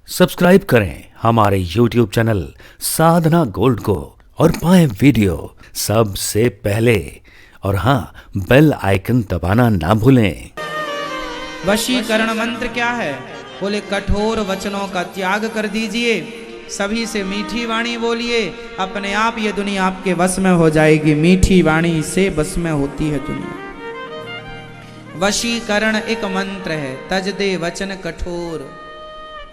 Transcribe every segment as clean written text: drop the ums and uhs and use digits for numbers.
Subscribe करें हमारे YouTube channel साधना gold को और पाएं वीडियो सबसे पहले। और हाँ, बेल आइकन दबाना ना भूलें। वशीकरण मंत्र क्या है? बोले कठोर वचनों का त्याग कर दीजिए, सभी से मीठी वाणी बोलिए, अपने आप ये दुनिया आपके वश में हो जाएगी। मीठी वाणी से वश में होती है दुनिया। वशीकरण एक मंत्र है। तज दे वचन कठोर,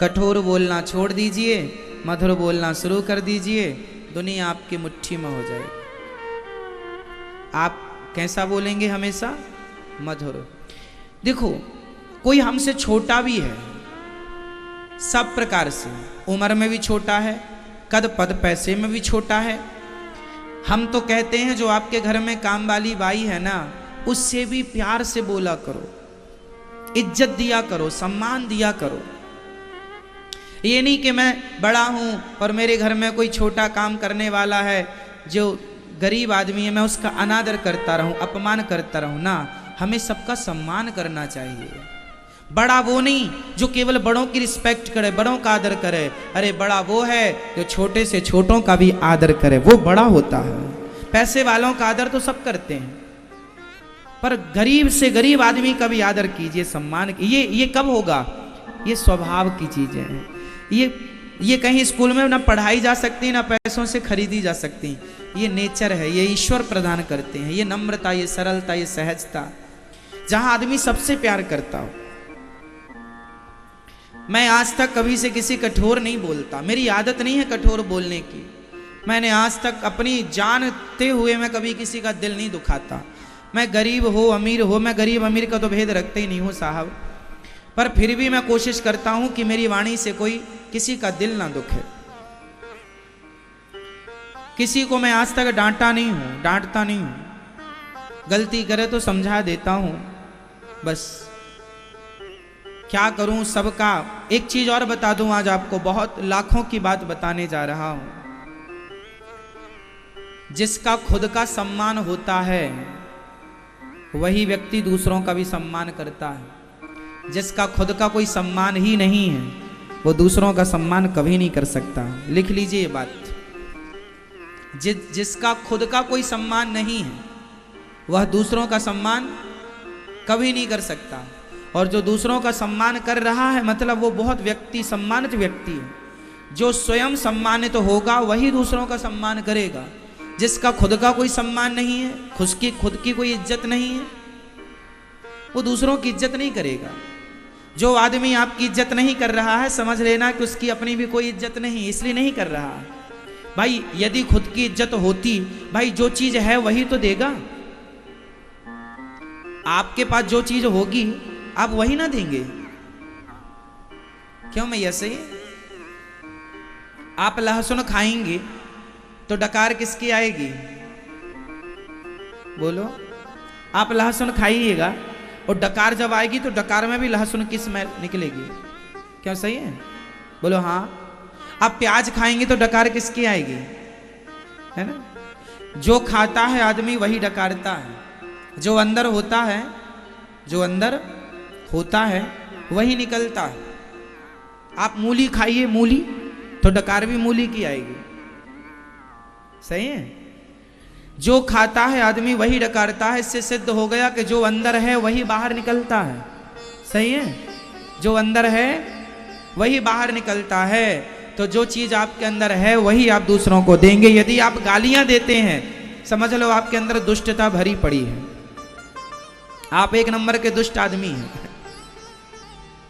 कठोर बोलना छोड़ दीजिए, मधुर बोलना शुरू कर दीजिए, दुनिया आपकी मुट्ठी में हो जाएगी। आप कैसा बोलेंगे? हमेशा मधुर। देखो, कोई हमसे छोटा भी है, सब प्रकार से, उम्र में भी छोटा है, कद पद पैसे में भी छोटा है। हम तो कहते हैं जो आपके घर में काम वाली बाई है ना, उससे भी प्यार से बोला करो, इज्जत दिया करो, सम्मान दिया करो। ये नहीं कि मैं बड़ा हूं और मेरे घर में कोई छोटा काम करने वाला है, जो गरीब आदमी है, मैं उसका अनादर करता रहूं, अपमान करता रहूं ना। हमें सबका सम्मान करना चाहिए। बड़ा वो नहीं जो केवल बड़ों की रिस्पेक्ट करे, बड़ों का आदर करे। अरे बड़ा वो है जो छोटे से छोटों का भी आदर करे, वो बड़ा होता है। पैसे वालों का आदर तो सब करते हैं, पर गरीब से गरीब आदमी का भी आदर कीजिए, सम्मान। ये कब होगा? ये स्वभाव की चीजें हैं। ये कहीं स्कूल में ना पढ़ाई जा सकती, ना पैसों से खरीदी जा सकती। ये नेचर है, ये ईश्वर प्रदान करते हैं। ये नम्रता, ये सरलता, ये सहजता, जहां आदमी सबसे प्यार करता हो। मैं आज तक कभी से किसी कठोर नहीं बोलता, मेरी आदत नहीं है कठोर बोलने की। मैंने आज तक अपनी जानते हुए मैं कभी किसी का दिल नहीं दुखाता। मैं गरीब हो अमीर हो, मैं गरीब अमीर का तो भेद रखते ही नहीं हूं साहब, पर फिर भी मैं कोशिश करता हूं कि मेरी वाणी से कोई किसी का दिल ना दुखे। किसी को मैं आज तक डांटा नहीं हूं, डांटता नहीं हूं। गलती करे तो समझा देता हूं, बस। क्या करूं सबका। एक चीज और बता दूं आज आपको, बहुत लाखों की बात बताने जा रहा हूं। जिसका खुद का सम्मान होता है वही व्यक्ति दूसरों का भी सम्मान करता है। जिसका खुद का कोई सम्मान ही नहीं है वो दूसरों का सम्मान कभी नहीं कर सकता। लिख लीजिए ये बात। जिसका खुद का कोई सम्मान नहीं है वह दूसरों का सम्मान कभी नहीं कर सकता। और जो दूसरों का सम्मान कर रहा है मतलब वो बहुत सम्मानित व्यक्ति है। जो स्वयं सम्मानित होगा वही दूसरों का सम्मान करेगा। जिसका खुद का कोई सम्मान नहीं है, खुद की कोई इज्जत नहीं है, वो दूसरों की इज्जत नहीं करेगा। जो आदमी आपकी इज्जत नहीं कर रहा है, समझ लेना कि उसकी अपनी भी कोई इज्जत नहीं, इसलिए नहीं कर रहा। भाई यदि खुद की इज्जत होती, भाई जो चीज है वही तो देगा। आपके पास जो चीज होगी आप वही ना देंगे। क्यों? मैं ऐसे ही, आप लहसुन खाएंगे तो डकार किसकी आएगी? बोलो। आप लहसुन खाइएगा और डकार जब आएगी तो डकार में भी लहसुन की स्मेल निकलेगी। क्यों? सही है? बोलो हाँ। आप प्याज खाएंगे तो डकार किसकी आएगी? है ना? जो खाता है आदमी वही डकारता है। जो अंदर होता है, जो अंदर होता है वही निकलता है। आप मूली खाइए, मूली, तो डकार भी मूली की आएगी। सही है? जो खाता है आदमी वही डकारता है। इससे सिद्ध हो गया कि जो अंदर है वही बाहर निकलता है। सही है? जो अंदर है वही बाहर निकलता है। तो जो चीज आपके अंदर है वही आप दूसरों को देंगे। यदि आप गालियां देते हैं, समझ लो आपके अंदर दुष्टता भरी पड़ी है। आप एक नंबर के दुष्ट आदमी हैं,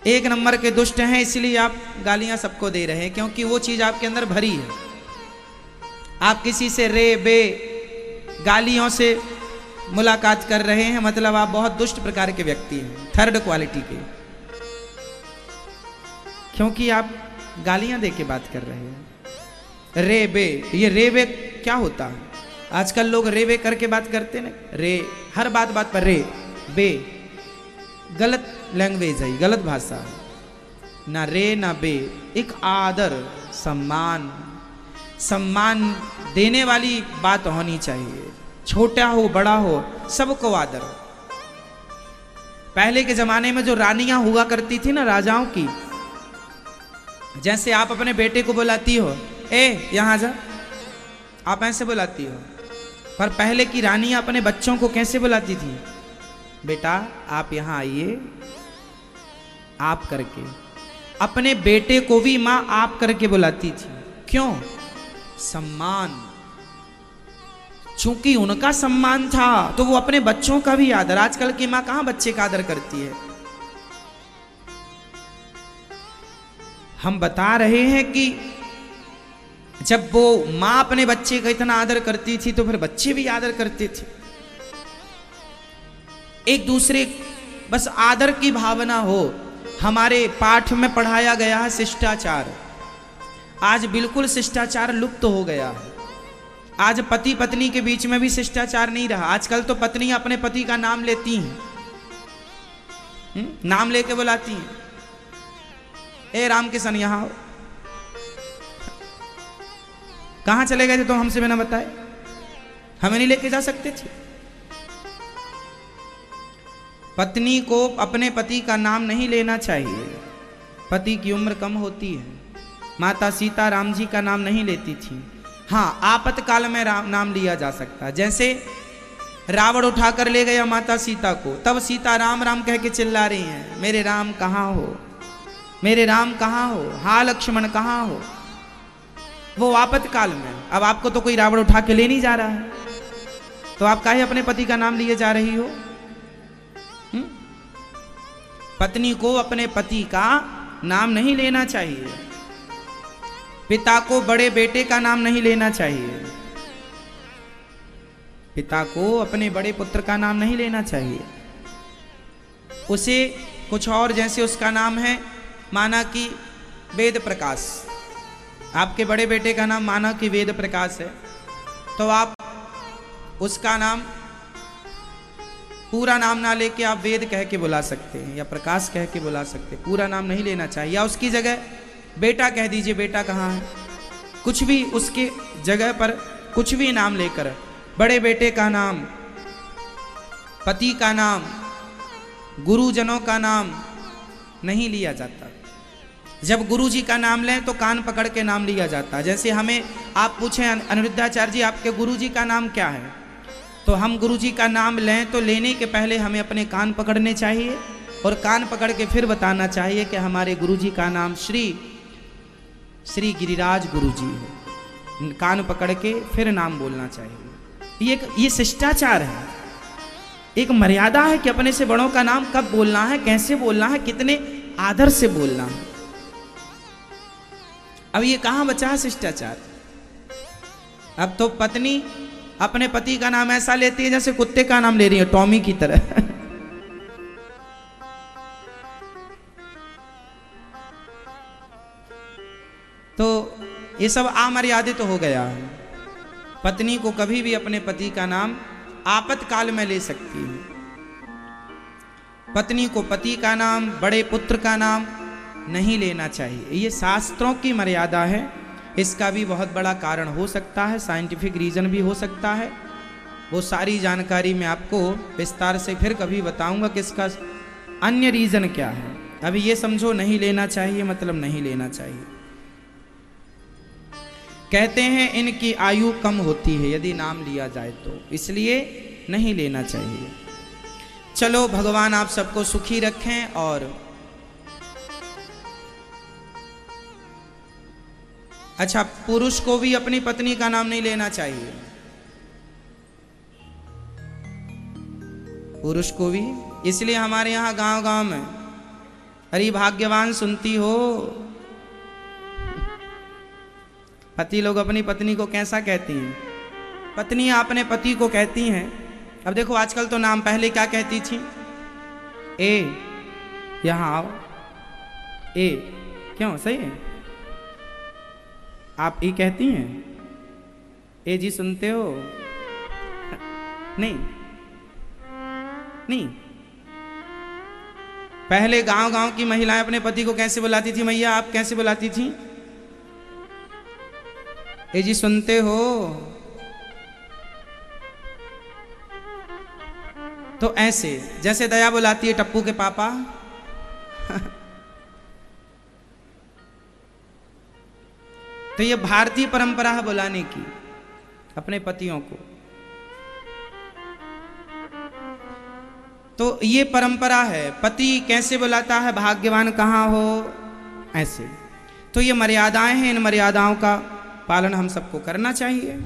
एक नंबर के दुष्ट हैं, इसलिए आप गालियां सबको दे रहे हैं, क्योंकि वो चीज आपके अंदर भरी है। आप किसी से रे बे गालियों से मुलाकात कर रहे हैं, मतलब आप बहुत दुष्ट प्रकार के व्यक्ति हैं, थर्ड क्वालिटी के, क्योंकि आप गालियां दे के बात कर रहे हैं। रे बे, ये रे बे क्या होता है? आजकल लोग रे बे करके बात करते हैं ना, रे, हर बात पर रे बे। गलत लैंग्वेज है, गलत भाषा है। ना रे ना बे। एक आदर, सम्मान देने वाली बात होनी चाहिए। छोटा हो बड़ा हो सबको आदर। पहले के जमाने में जो रानियां हुआ करती थी ना, राजाओं की, जैसे आप अपने बेटे को बुलाती हो, ए यहाँ जा, आप ऐसे बुलाती हो। पर पहले की रानी अपने बच्चों को कैसे बुलाती थी? बेटा आप यहाँ आइए, आप करके। अपने बेटे को भी माँ आप करके बुलाती थी। क्यों? सम्मान। चूंकि उनका सम्मान था तो वो अपने बच्चों का भी आदर। आजकल की माँ कहां बच्चे का आदर करती है? हम बता रहे हैं कि जब वो माँ अपने बच्चे का इतना आदर करती थी तो फिर बच्चे भी आदर करते थे। एक दूसरे बस आदर की भावना हो। हमारे पाठ में पढ़ाया गया है शिष्टाचार। आज बिल्कुल शिष्टाचार लुप्त हो गया है। आज पति पत्नी के बीच में भी शिष्टाचार नहीं रहा। आजकल तो पत्नियां अपने पति का नाम लेती हैं, नाम लेके बुलाती हैं। ए राम किशन यहाँ आओ। कहां चले गए थे तो हमसे बिना बताए? हमें नहीं लेके जा सकते थे? पत्नी को अपने पति का नाम नहीं लेना चाहिए। पति की उम्र कम होती है। माता सीता राम जी का नाम नहीं लेती थी। हाँ, आपातकाल में नाम लिया जा सकता है। जैसे रावण उठाकर ले गया माता सीता को, तब सीता राम राम कह के चिल्ला रही हैं, मेरे राम कहाँ हो, मेरे राम कहाँ हो, हा लक्ष्मण कहाँ हो। वो आपातकाल में। अब आपको तो कोई रावण उठा के ले नहीं जा रहा है, तो आप काहे अपने पति का नाम लिए जा रही हो? पत्नी को अपने पति का नाम नहीं लेना चाहिए। पिता को बड़े बेटे का नाम नहीं लेना चाहिए। पिता को अपने बड़े पुत्र का नाम नहीं लेना चाहिए। उसे कुछ और, जैसे उसका नाम है माना कि वेद प्रकाश, आपके बड़े बेटे का नाम माना कि वेद प्रकाश है, तो आप उसका नाम पूरा नाम ना लेके आप वेद कह के बुला सकते हैं या प्रकाश कह के बुला सकते हैं। पूरा नाम नहीं लेना चाहिए। या उसकी जगह बेटा कह दीजिए, बेटा कहाँ है, कुछ भी उसके जगह पर कुछ भी नाम लेकर, बड़े बेटे का नाम, पति का नाम, गुरुजनों का नाम नहीं लिया जाता। जब गुरु जी का नाम लें तो कान पकड़ के नाम लिया जाता है। जैसे हमें आप पूछें अनिरुद्धाचार्य जी आपके गुरु जी का नाम क्या है, तो हम गुरु जी का नाम लें तो लेने के पहले हमें अपने कान पकड़ने चाहिए और कान पकड़ के फिर बताना चाहिए कि हमारे गुरु जी का नाम श्री गिरिराज गुरु जी है। कान पकड़ के फिर नाम बोलना चाहिए। ये शिष्टाचार है, एक मर्यादा है कि अपने से बड़ों का नाम कब बोलना है, कैसे बोलना है, कितने आदर से बोलना है। अब ये कहां बचा है शिष्टाचार? अब तो पत्नी अपने पति का नाम ऐसा लेती है जैसे कुत्ते का नाम ले रही है, टॉमी की तरह। तो ये सब अमर्यादित तो हो गया है। पत्नी को कभी भी अपने पति का नाम आपातकाल में ले सकती है। पत्नी को पति का नाम, बड़े पुत्र का नाम नहीं लेना चाहिए। ये शास्त्रों की मर्यादा है। इसका भी बहुत बड़ा कारण हो सकता है, साइंटिफिक रीजन भी हो सकता है। वो सारी जानकारी मैं आपको विस्तार से फिर कभी बताऊंगा कि इसका अन्य रीजन क्या है। अभी ये समझो नहीं लेना चाहिए मतलब नहीं लेना चाहिए। कहते हैं इनकी आयु कम होती है यदि नाम लिया जाए तो, इसलिए नहीं लेना चाहिए। चलो भगवान आप सबको सुखी रखें। और अच्छा, पुरुष को भी अपनी पत्नी का नाम नहीं लेना चाहिए। पुरुष को भी, इसलिए हमारे यहाँ गांव गांव में अरे भाग्यवान सुनती हो, पति लोग अपनी पत्नी को कैसा कहती हैं, पत्नियां अपने पति को कहती हैं। अब देखो आजकल तो नाम, पहले क्या कहती थी, ए यहाँ आओ, ए क्यों, सही है, आप ये कहती हैं, ए जी सुनते हो, नहीं नहीं। पहले गांव गांव की महिलाएं अपने पति को कैसे बुलाती थी, मैया आप कैसे बुलाती थी, ए जी सुनते हो। तो ऐसे जैसे दया बुलाती है टप्पू के पापा, तो ये भारतीय परंपरा है बुलाने की अपने पतियों को। तो ये परंपरा है, पति कैसे बुलाता है, भाग्यवान कहाँ हो, ऐसे। तो ये मर्यादाएं हैं, इन मर्यादाओं का पालन हम सबको करना चाहिए।